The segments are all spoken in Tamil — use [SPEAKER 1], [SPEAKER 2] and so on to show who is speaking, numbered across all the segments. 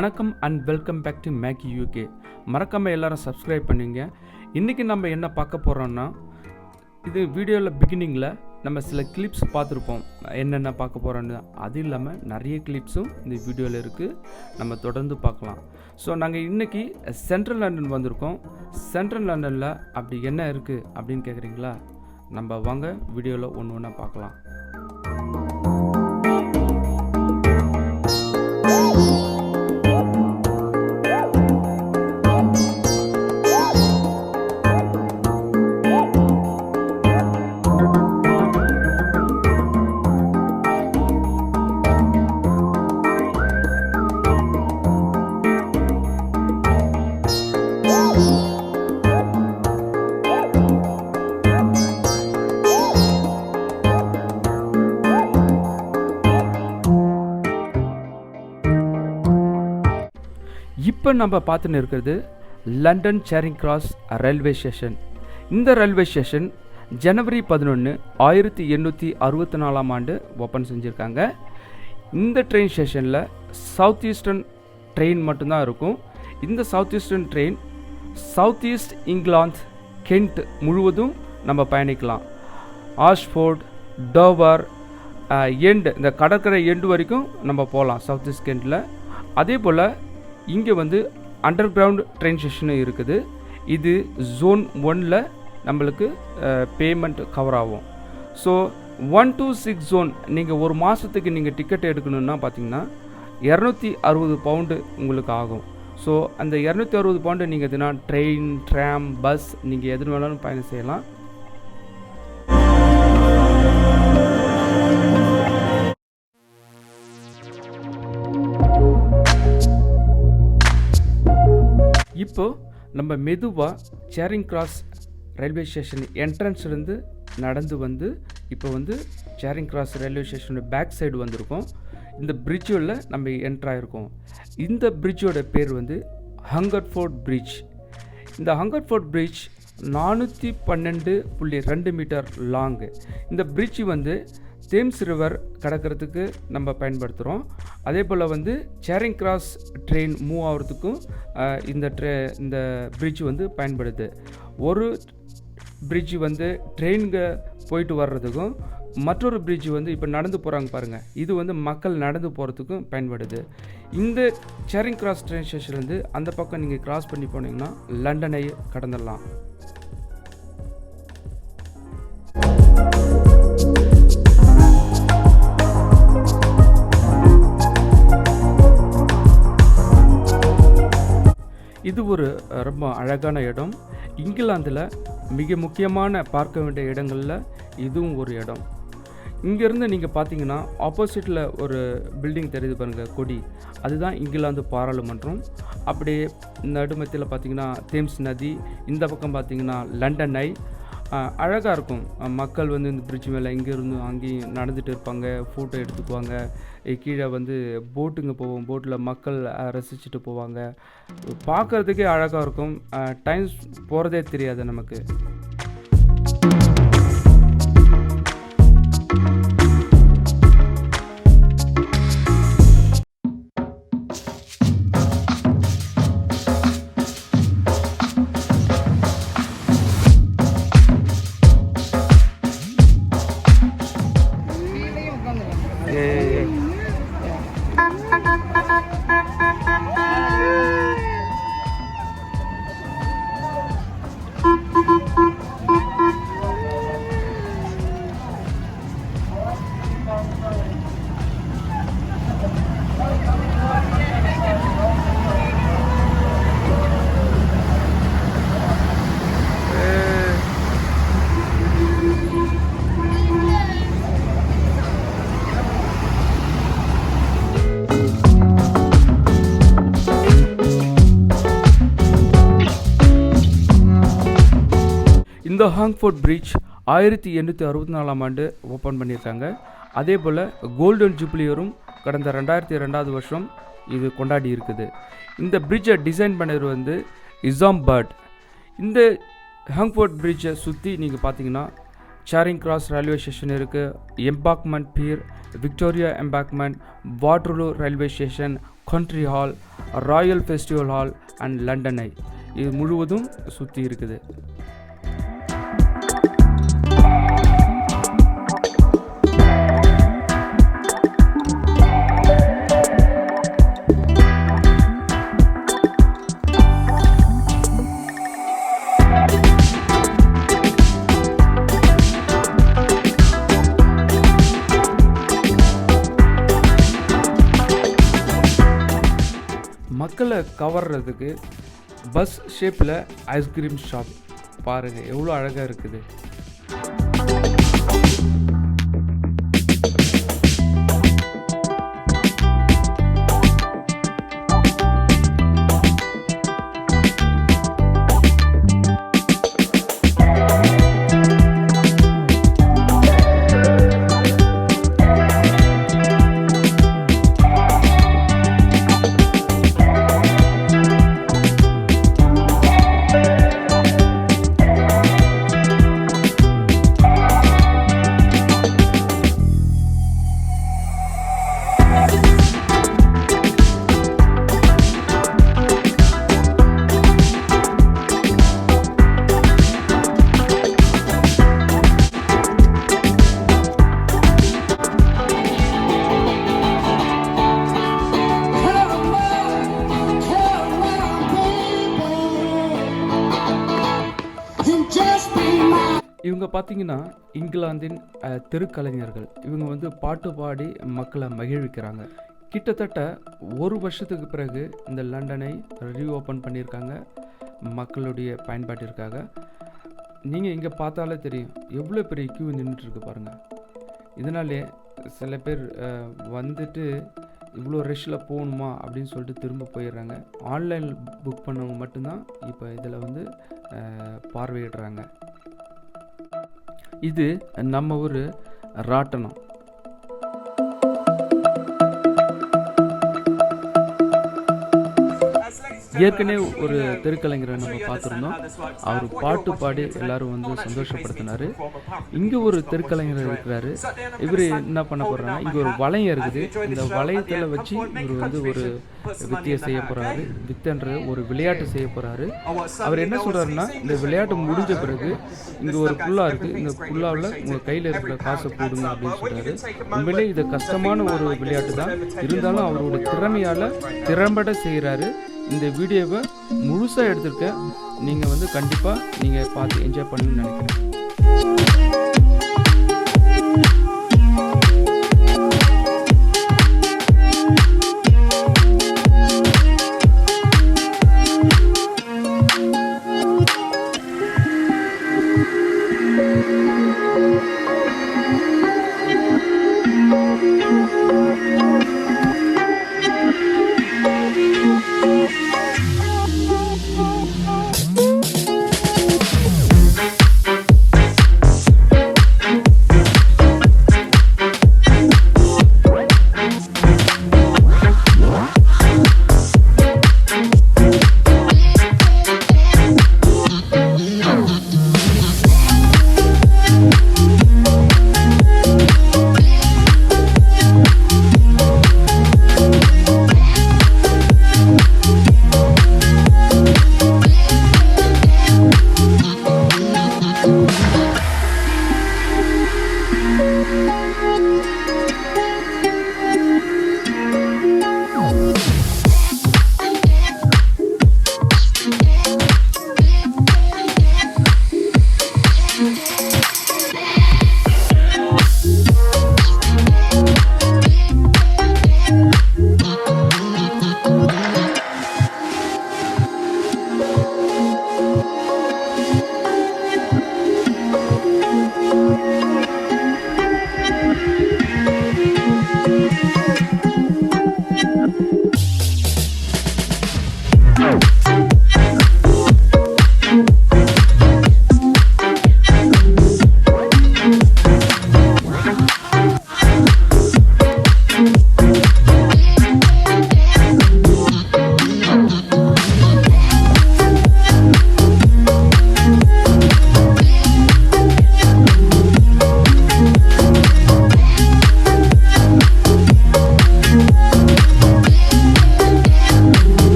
[SPEAKER 1] வணக்கம் and welcome back to Maggie UK. மறக்காமல் எல்லாரும் சப்ஸ்கிரைப் பண்ணிங்க. இன்றைக்கி நம்ம என்ன பார்க்க போகிறோன்னா, இது வீடியோவில் பிகினிங்கில் நம்ம சில கிளிப்ஸ் பார்த்துருப்போம், என்னென்ன பார்க்க போகிறோன்னு. அது இல்லாமல் நிறைய கிளிப்ஸும் இந்த வீடியோவில் இருக்குது, நம்ம தொடர்ந்து பார்க்கலாம். ஸோ நாங்கள் இன்றைக்கி சென்ட்ரல் லண்டன் வந்திருக்கோம். சென்ட்ரல் லண்டனில் அப்படி என்ன இருக்குது அப்படின்னு கேட்குறீங்களா? நம்ம வாங்க வீடியோவில் ஒன்று ஒன்றா பார்க்கலாம். இப்போ நம்ம பார்த்துன்னு இருக்கிறது லண்டன் சேரிங் கிராஸ் ரயில்வே ஸ்டேஷன். இந்த ரயில்வே ஸ்டேஷன் ஜனவரி 11, 1864 ஓப்பன் செஞ்சுருக்காங்க. இந்த ட்ரெயின் ஸ்டேஷனில் சவுத் ஈஸ்டர்ன் ட்ரெயின் மட்டும்தான் இருக்கும். இந்த south eastern train south east England, Kent முழுவதும் நம்ம பயணிக்கலாம். ஆஷ்ஃபோர்ட், டோவர் எண்டு, இந்த கடற்கரை எண்டு வரைக்கும் நம்ம போகலாம் சவுத் ஈஸ்ட் கென்ட்டில். அதே போல் இங்கே அண்டர் கிரவுண்ட் ட்ரெயின் ஸ்டேஷனும் இருக்குது. இது ஜோன் 1ல் நம்மளுக்கு பேமெண்ட் கவர் ஆகும். ஸோ 1 to 6 ஜோன் நீங்கள் ஒரு மாதத்துக்கு நீங்கள் டிக்கெட் எடுக்கணுன்னா பார்த்தீங்கன்னா 260 பவுண்டு உங்களுக்கு ஆகும். ஸோ அந்த 260 பவுண்டு நீங்கள் எதுனா ட்ரெயின், ட்ராம், பஸ் நீங்கள் எது வேணாலும் பயணம் செய்யலாம். இப்போது நம்ம மெதுவாக சேரிங் கிராஸ் ரயில்வே ஸ்டேஷன் என்ட்ரன்ஸ்லேருந்து நடந்து இப்போ சேரிங் கிராஸ் ரயில்வே ஸ்டேஷனோட பேக் சைடு வந்திருக்கோம். இந்த பிரிட்ஜில் நம்ம என்ட்ராயிருக்கோம். இந்த பிரிட்ஜோட பேர் ஹங்கர்ஃபோர்ட் பிரிட்ஜ். இந்த ஹங்கர்ஃபோர்ட் பிரிட்ஜ் 412.2 மீட்டர் லாங்கு. இந்த பிரிட்ஜ் தேம்ஸ் ரிவர் கடக்கிறதுக்கு நம்ம பயன்படுத்துகிறோம். அதே போல் சேரிங் கிராஸ் ட்ரெயின் மூவ் ஆகிறதுக்கும் இந்த பிரிட்ஜ் பயன்படுது. ஒரு பிரிட்ஜ் ட்ரெயினுங்க போயிட்டு வர்றதுக்கும், மற்றொரு பிரிட்ஜ் இப்போ நடந்து போகிறாங்க பாருங்கள், இது மக்கள் நடந்து போகிறதுக்கும் பயன்படுது. இந்த சேரிங் கிராஸ் ட்ரெயின் ஸ்டேஷன்லேருந்து அந்த பக்கம் நீங்கள் கிராஸ் பண்ணி போனீங்கன்னா லண்டனை கடந்துடலாம். இது ஒரு ரொம்ப அழகான இடம். இங்கிலாந்தில் மிக முக்கியமான பார்க்க வேண்டிய இடங்களில் இதுவும் ஒரு இடம். இங்கேருந்து நீங்கள் பார்த்தீங்கன்னா ஆப்போசிட்டில் ஒரு பில்டிங் தெரியுது பாருங்கள், கொடி, அதுதான் இங்கிலாந்து பாராளுமன்றம். அப்படியே நடுமத்தியில் பார்த்தீங்கன்னா தேம்ஸ் நதி, இந்த பக்கம் பார்த்தீங்கன்னா லண்டன் ஐ. அழகாக இருக்கும். மக்கள் இந்த பிரிட்ஜ் மேலே இங்கேருந்து அங்கேயும் நடந்துகிட்டு இருப்பாங்க, ஃபோட்டோ எடுத்துக்குவாங்க. கீழே போட்டுங்க போவோம், போட்டில் மக்கள் ரசிச்சுட்டு போவாங்க. பார்க்குறதுக்கே அழகாக இருக்கும். டைம் போகிறதே தெரியாது நமக்கு. இந்த ஹங்கர்ஃபோர்ட் பிரிட்ஜ் 1864 ஓப்பன் பண்ணியிருக்காங்க. அதே போல் கோல்டன் ஜூப்ளியரும் கடந்த 2002 இது கொண்டாடி இருக்குது. இந்த பிரிட்ஜை டிசைன் பண்ணது இசாம் பர்ட். இந்த ஹங்கர்ஃபோர்ட் பிரிட்ஜை சுற்றி நீங்கள் பார்த்தீங்கன்னா சாரிங் கிராஸ் ரயில்வே ஸ்டேஷன் இருக்குது, Embankment pier, Victoria Embankment, Waterloo railway station, County Hall, Royal Festival Hall and London Eye இது முழுவதும் சுற்றி இருக்குது. மக்களை கவர்றதுக்கு பஸ் ஷேப்பில் ஐஸ்கிரீம் ஷாப் பாருங்கள் எவ்வளோ அழகாக இருக்குது. இவங்க பார்த்தீங்கன்னா இங்கிலாந்தின் தெருக்கலைஞர்கள். இவங்க வந்து பாட்டு பாடி மக்களை மகிழ்விக்கிறாங்க. கிட்டத்தட்ட ஒரு வருஷத்துக்கு பிறகு இந்த லண்டனை ரீஓப்பன் பண்ணியிருக்காங்க மக்களுடைய பயன்பாட்டிற்காக. நீங்கள் இங்கே பார்த்தாலே தெரியும் எவ்வளோ பெரிய கியூ நின்றுட்டுருக்கு பாருங்கள். இதனாலே சில பேர் வந்துட்டு இவ்வளோ ரஷ்ஷில் போகணுமா அப்படின்னு சொல்லிட்டு திரும்ப போயிடுறாங்க. ஆன்லைன் புக் பண்ணவங்க மட்டும்தான் இப்போ இதில் வந்து பார்வையிடுறாங்க. இது நம்ம ஒரு ராட்டனம். ஏற்கனவே ஒரு தெருக்கலைஞரை நம்ம பார்த்துருந்தோம். அவர் பாட்டு பாடி எல்லாரும் வந்து சந்தோஷப்படுத்தினார். இங்கே ஒரு தெருக்கலைஞர் இருக்கிறாரு. இவர் என்ன பண்ண போகிறாருன்னா, இங்கே ஒரு வளையம் இருக்குது. இந்த வளையத்தில் வச்சு இவர் வந்து ஒரு வித்தியை செய்ய போகிறாரு. வித்தன்ற ஒரு விளையாட்டு செய்ய போகிறாரு. அவர் என்ன சொல்கிறாருன்னா, இந்த விளையாட்டு முடிஞ்ச பிறகு இங்கே ஒரு புல்லா இருக்குது, இந்த புல்லாவில் உங்கள் கையில் இருக்கிற காசை போடுங்க அப்படின்னு சொல்கிறாரு. உண்மையிலே இது கஷ்டமான ஒரு விளையாட்டு தான், இருந்தாலும் அவரோட திறமையால் திறம்பட செய்கிறாரு. இந்த வீடியோவை முழுசாக எடுத்துருக்க நீங்கள் வந்து கண்டிப்பாக நீங்கள் பார்த்து என்ஜாய் பண்ணணும்னு நினைக்கிறேன்.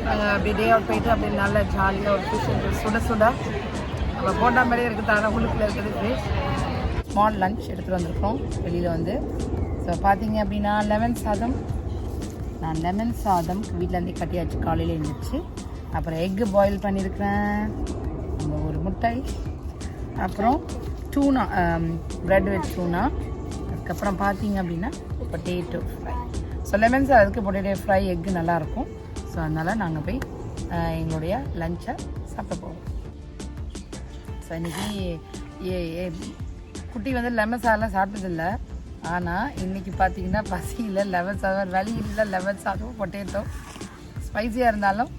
[SPEAKER 2] நாங்கள் அப்படி டே அவுட் போயிட்டு அப்படி நல்ல ஜாலியாக ஒரு ஃபிஷ் சுட சுட நம்ம போட்டா மாதிரியே இருக்குது தானே உள்ளுக்குள்ளே இருக்குது ஃபிஷ். ஸ்மால் லஞ்ச் எடுத்துகிட்டு வந்திருக்கோம் வெளியில் வந்து. ஸோ பார்த்தீங்க அப்படின்னா லெமன் சாதம். நான் லெமன் சாதம் வீட்டிலேருந்தே கட்டியாச்சு காலையில் இருந்துச்சு. அப்புறம் எக்கு பாயில் பண்ணியிருக்கிறேன், அந்த ஒரு முட்டை, அப்புறம் டூனா ப்ரெட் வித் டூனா. அதுக்கப்புறம் பார்த்தீங்க அப்படின்னா பொட்டேட்டோ ஃப்ரை. ஸோ லெமன் சாதத்துக்கு பொட்டேட்டோ ஃப்ரை எக்கு நல்லாயிருக்கும். ஸோ அதனால் நாங்கள் போய் எங்களுடைய லஞ்சை சாப்பிட போவோம். ஸோ இன்றைக்கி குட்டி வந்து லெமன் சாதம்லாம் சாப்பிட்டதில்லை. ஆனால் இன்றைக்கி பார்த்தீங்கன்னா பசியில் லெமன் சாதம் வெளியில் லெமன் சாதம் பொட்டேட்டோ ஸ்பைஸியாக இருந்தாலும்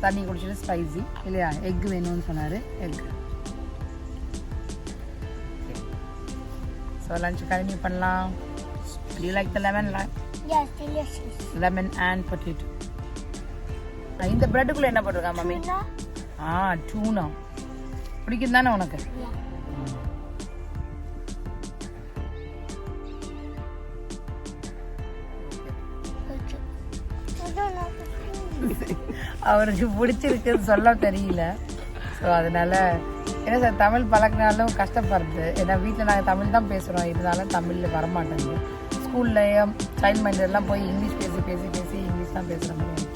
[SPEAKER 2] தண்ணி குடிச்சிட்டு ஸ்பைசி இல்லையா. எக் வேணும்னு சொன்னார், எக். ஸோ லஞ்ச் கண்டினியூ பண்ணலாம். Do you like the lemon?
[SPEAKER 3] Yes, delicious.
[SPEAKER 2] Lemon and potato. இந்த பிரெட்டுக்குள்ளே என்ன போட்டிருக்கா மம்மி? டூனா பிடிக்கும் தானே உனக்கு? அவருக்கு பிடிச்சிருக்குன்னு சொல்ல தெரியல. ஸோ அதனால் என்ன சார் தமிழ் பழக்கினாலும் கஷ்டப்படுறது. ஏன்னா வீட்டில் நாங்கள் தமிழ் தான் பேசுகிறோம், இருந்தாலும் தமிழில் வரமாட்டேங்குது. ஸ்கூல்லையும் சைல்ட் மைண்டெல்லாம் போய் இங்கிலீஷ் பேசி பேசி பேசி இங்கிலீஷ் தான் பேசுகிற மாதிரி.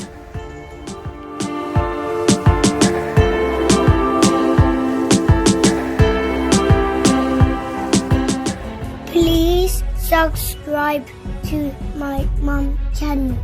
[SPEAKER 3] Please subscribe to my mom channel.